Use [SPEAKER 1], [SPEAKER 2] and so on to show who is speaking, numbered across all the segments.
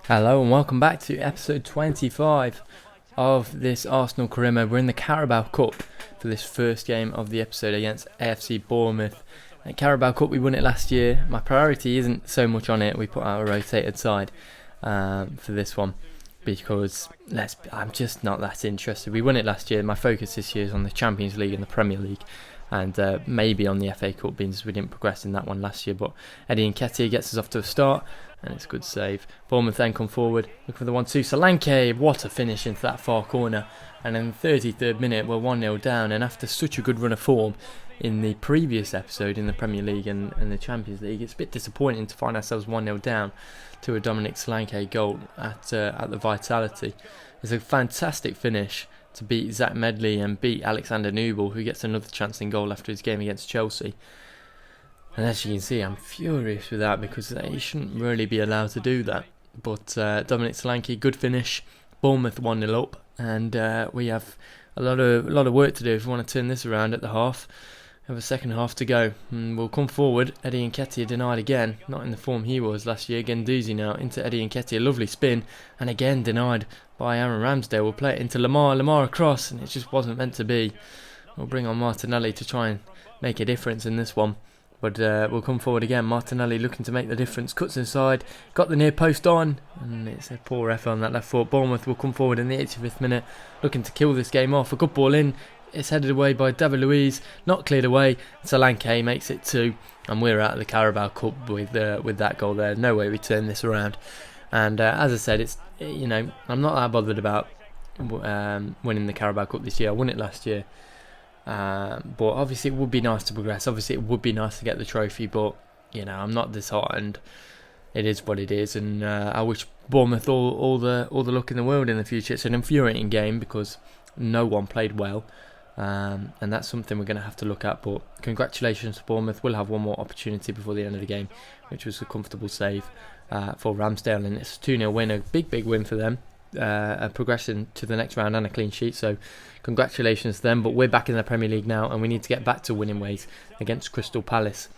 [SPEAKER 1] Hello and welcome back to episode 25 of this Arsenal career mode. We're in the Carabao Cup for this first game of the episode against AFC Bournemouth. At Carabao Cup, we won it last year. My priority isn't so much on it. We put out a rotated side for this one because I'm just not that interested. We won it last year. My focus this year is on the Champions League and the Premier League, and maybe on the FA Cup, being as we didn't progress in that one last year. But Eddie Nketiah gets us off to a start, and it's a good save. Bournemouth then come forward, look for the 1-2. Solanke, what a finish into that far corner. And in the 33rd minute, we're 1-0 down. And after such a good run of form in the previous episode in the Premier League and the Champions League, it's a bit disappointing to find ourselves 1-0 down to a Dominic Solanke goal at the Vitality. It's a fantastic finish to beat Zach Medley and beat Alexander Nubel, who gets another chance in goal after his game against Chelsea. And as you can see, I'm furious with that because he shouldn't really be allowed to do that. But Dominic Solanke, good finish. Bournemouth 1-0 up, and we have a lot of work to do if we want to turn this around at the half. We have a second half to go, and we'll come forward. Eddie Nketiah denied again, not in the form he was last year. Guendouzi now into Eddie Nketiah, lovely spin, and again denied by Aaron Ramsdale. We'll play it into Lamar across, and it just wasn't meant to be. We'll bring on Martinelli to try and make a difference in this one. But we'll come forward again. Martinelli looking to make the difference. Cuts inside. Got the near post on. And it's a poor effort on that left foot. Bournemouth will come forward in the 85th minute. Looking to kill this game off. A good ball in. It's headed away by David Luiz. Not cleared away. Solanke makes it 2. And we're out of the Carabao Cup with that goal there. No way we turn this around. And as I said, I'm not that bothered about winning the Carabao Cup this year. I won it last year. But obviously it would be nice to progress. Obviously it would be nice to get the trophy, but I'm not disheartened. It is what it is, and I wish Bournemouth all the luck in the world in the future. It's an infuriating game because no one played well, and that's something we're going to have to look at. But congratulations to Bournemouth. We'll have one more opportunity before the end of the game, which was a comfortable save for Ramsdale, and it's a 2-0 win, a big win for them. A progression to the next round and a clean sheet, so congratulations to them. But we're back in the Premier League now, and we need to get back to winning ways against Crystal Palace.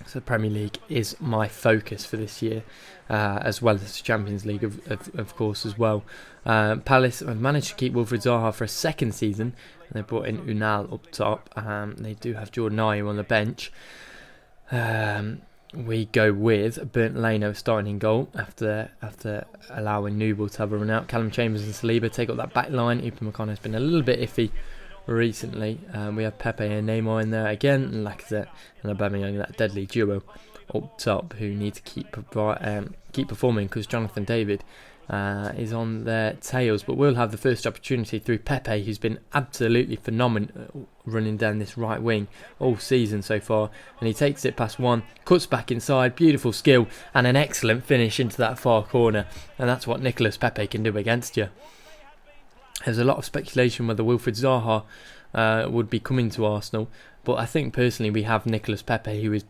[SPEAKER 1] So the Premier League is my focus for this year, as well as the Champions League of course as well. Palace have managed to keep Wilfried Zaha for a second season, and they brought in Unal up top. They do have Jordan Ayew on the bench. We go with Bernd Leno starting in goal after allowing Nubel to have a run out. Callum Chambers and Saliba take up that back line. Upamecano has been a little bit iffy recently. We have Pepe and Neymar in there again, and Lacazette and Aubameyang, that deadly duo up top, who need to keep performing because Jonathan David is on their tails. But we'll have the first opportunity through Pepe, who's been absolutely phenomenal running down this right wing all season so far, and he takes it past one, cuts back inside, beautiful skill and an excellent finish into that far corner, and that's what Nicolas Pepe can do against you. There's a lot of speculation whether Wilfried Zaha would be coming to Arsenal, but I think personally we have Nicolas Pepe, who is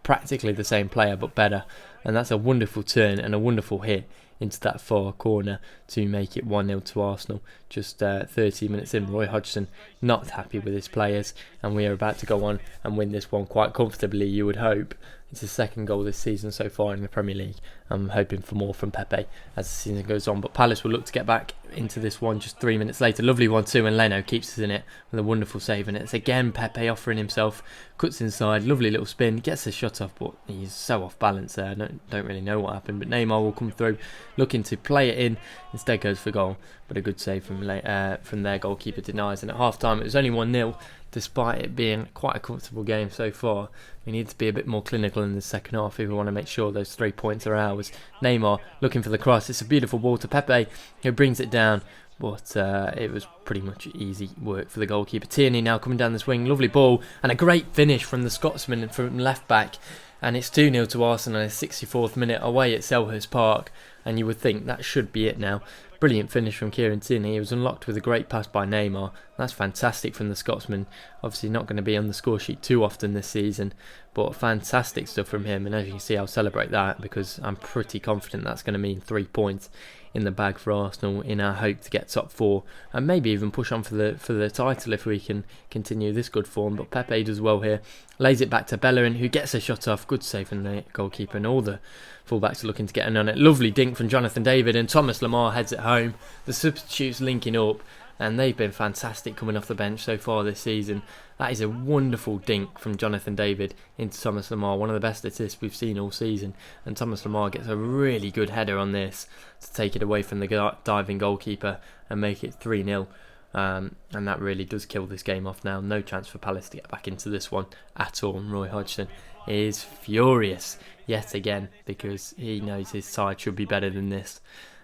[SPEAKER 1] practically the same player but better, and that's a wonderful turn and a wonderful hit into that far corner to make it 1-0 to Arsenal. Just 30 minutes in, Roy Hodgson not happy with his players, and we are about to go on and win this one quite comfortably, you would hope. It's his second goal this season so far in the Premier League. I'm hoping for more from Pepe as the season goes on, but Palace will look to get back into this one just 3 minutes later. Lovely 1-2, and Leno keeps us in it with a wonderful save, and it's again Pepe offering himself, cuts inside, lovely little spin, gets a shot off, but he's so off balance there. I don't really know what happened, but Neymar will come through looking to play it in, instead goes for goal, but a good save from their goalkeeper denies. And at half time it was only 1-0 despite it being quite a comfortable game so far. We need to be a bit more clinical in the second half if we want to make sure those 3 points are ours. Neymar looking for the cross. It's a beautiful ball to Pepe, who brings it down, but it was pretty much easy work for the goalkeeper. Tierney now coming down this wing, lovely ball and a great finish from the Scotsman from left back, and it's 2-0 to Arsenal in the 64th minute away at Selhurst Park, and you would think that should be it now. Brilliant finish from Kieran Tierney. He was unlocked with a great pass by Neymar. That's fantastic from the Scotsman. Obviously not going to be on the score sheet too often this season, but fantastic stuff from him. And as you can see, I'll celebrate that because I'm pretty confident that's going to mean 3 points in the bag for Arsenal in our hope to get top 4 and maybe even push on for the title if we can continue this good form. But Pepe does well here, lays it back to Bellerin, who gets a shot off. Good save from the goalkeeper, and all the fullbacks are looking to get in on it. Lovely dink from Jonathan David, and Thomas Lemar heads it home. The substitutes linking up, and they've been fantastic coming off the bench so far this season. That is a wonderful dink from Jonathan David into Thomas Lemar, one of the best assists we've seen all season. And Thomas Lemar gets a really good header on this to take it away from the diving goalkeeper and make it 3-0. And that really does kill this game off now. No chance for Palace to get back into this one at all. And Roy Hodgson is furious yet again because he knows his side should be better than this.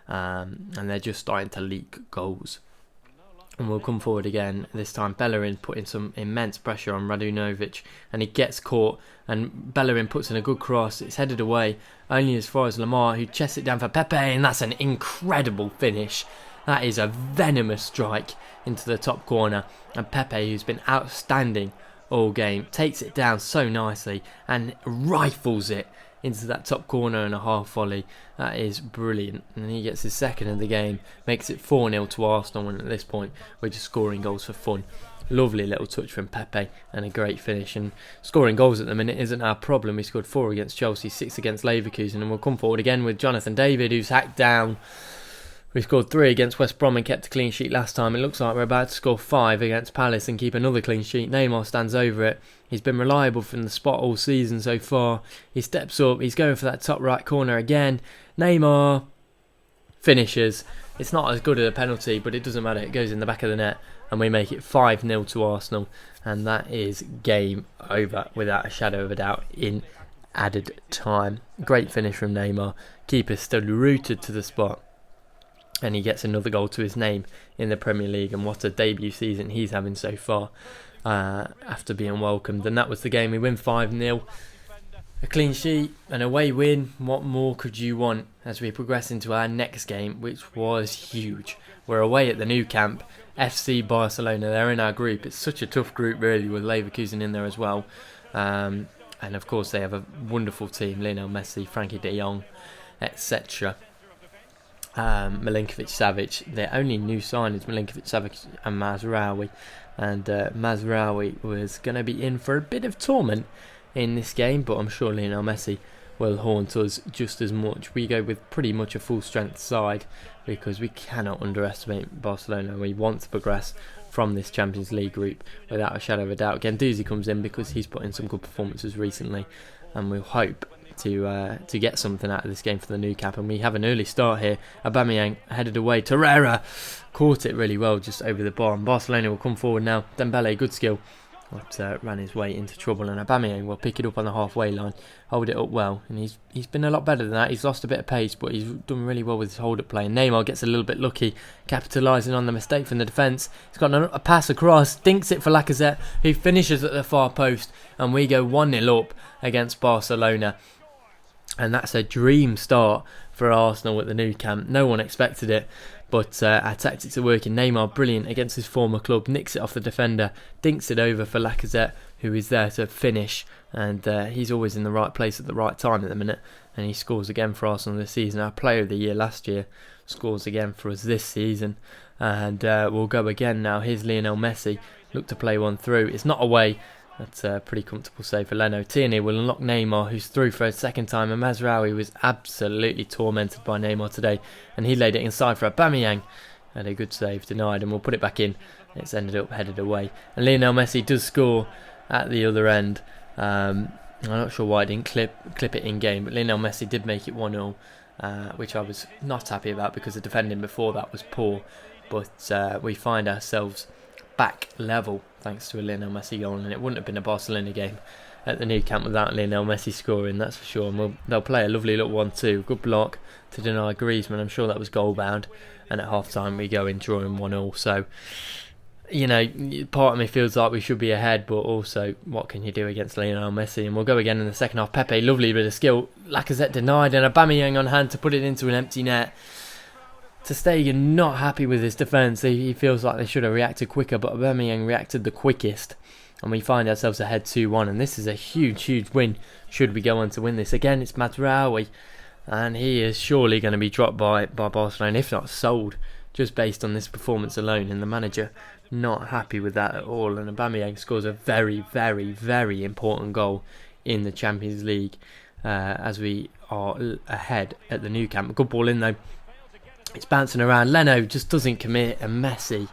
[SPEAKER 1] And they're just starting to leak goals. And we'll come forward again. This time Bellerin putting some immense pressure on Radunovic, and he gets caught, and Bellerin puts in a good cross. It's headed away only as far as Lemar, who chests it down for Pepe, and that's an incredible finish. That is a venomous strike into the top corner, and Pepe, who's been outstanding all game, takes it down so nicely and rifles it into that top corner and a half volley. That is brilliant, and he gets his second of the game, makes it 4-0 to Arsenal, and at this point we're just scoring goals for fun. Lovely little touch from Pepe and a great finish, and scoring goals at the minute isn't our problem. We scored 4 against Chelsea, 6 against Leverkusen, and we'll come forward again with Jonathan David, who's hacked down. We scored 3 against West Brom and kept a clean sheet last time. It looks like we're about to score 5 against Palace and keep another clean sheet. Neymar stands over it. He's been reliable from the spot all season so far. He steps up. He's going for that top right corner again. Neymar finishes. It's not as good as a penalty, but it doesn't matter. It goes in the back of the net and we make it 5-0 to Arsenal. And that is game over without a shadow of a doubt in added time. Great finish from Neymar. Keeper stood rooted to the spot. And he gets another goal to his name in the Premier League. And what a debut season he's having so far after being welcomed. And that was the game. We win 5-0. A clean sheet, an away win. What more could you want as we progress into our next game, which was huge. We're away at the Nou Camp. FC Barcelona, they're in our group. It's such a tough group, really, with Leverkusen in there as well. And of course, they have a wonderful team. Lionel Messi, Frankie de Jong, etc. Milinkovic-Savic, their only new signings, Milinkovic-Savic and Mazraoui, and Mazraoui was going to be in for a bit of torment in this game, but I'm sure Lionel Messi will haunt us just as much. We go with pretty much a full strength side because we cannot underestimate Barcelona. We want to progress from this Champions League group without a shadow of a doubt. Guendouzi comes in because he's put in some good performances recently, and we'll hope to get something out of this game for the Nou Camp. And we have an early start here. Aubameyang headed away. Torreira caught it really well just over the bar. And Barcelona will come forward now. Dembele, good skill, but ran his way into trouble. And Aubameyang will pick it up on the halfway line, hold it up well. And he's been a lot better than that. He's lost a bit of pace, but he's done really well with his hold-up play. And Neymar gets a little bit lucky, capitalising on the mistake from the defence. He's got a pass across, dinks it for Lacazette, who finishes at the far post. And we go 1-0 up against Barcelona. And that's a dream start for Arsenal at the Nou Camp. No one expected it, but our tactics are working. Neymar, brilliant against his former club, nicks it off the defender, dinks it over for Lacazette, who is there to finish. And he's always in the right place at the right time at the minute. And he scores again for Arsenal this season. Our player of the year last year scores again for us this season. And we'll go again now. Here's Lionel Messi. Look to play one through. It's not away. That's a pretty comfortable save for Leno. Tierney will unlock Neymar, who's through for a second time, and Mazraoui was absolutely tormented by Neymar today, and he laid it inside for Aubameyang. Had a good save, denied, and we'll put it back in. It's ended up headed away. And Lionel Messi does score at the other end. I'm not sure why I didn't clip it in game, but Lionel Messi did make it 1-0, which I was not happy about because the defending before that was poor. But we find ourselves back level thanks to a Lionel Messi goal, and it wouldn't have been a Barcelona game at the Nou Camp without Lionel Messi scoring, that's for sure. And they'll play a lovely little 1-2, good block to deny Griezmann. I'm sure that was goal bound, and at half time we go in drawing 1-1. So, you know, part of me feels like we should be ahead, but also what can you do against Lionel Messi? And we'll go again in the second half. Pepe, lovely bit of skill, Lacazette denied, and Aubameyang on hand to put it into an empty net. Ter Stegen not happy with his defence. He feels like they should have reacted quicker, but Aubameyang reacted the quickest. And we find ourselves ahead 2-1. And this is a huge, huge win should we go on to win this. Again, it's Mazraoui. and he is surely going to be dropped by Barcelona, if not sold, just based on this performance alone. And the manager not happy with that at all. And Aubameyang scores a very, very, very important goal in the Champions League as we are ahead at the Nou Camp. Good ball in though. It's bouncing around. Leno just doesn't commit, and Messi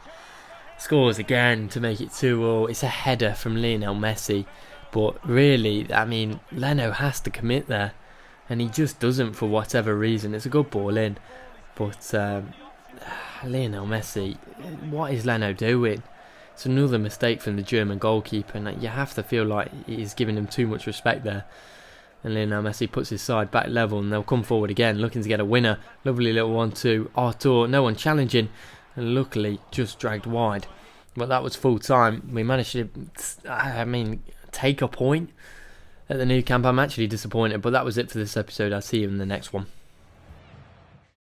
[SPEAKER 1] scores again to make it 2-2. It's a header from Lionel Messi, but really, I mean, Leno has to commit there, and he just doesn't for whatever reason. It's a good ball in, but Lionel Messi, what is Leno doing? It's another mistake from the German goalkeeper, and you have to feel like he's giving him too much respect there. And Lionel Messi puts his side back level, and they'll come forward again, looking to get a winner. Lovely little 1-2. Artur, no one challenging, and luckily just dragged wide. But that was full time. We managed to, take a point at the Nou Camp. I'm actually disappointed, but that was it for this episode. I'll see you in the next one.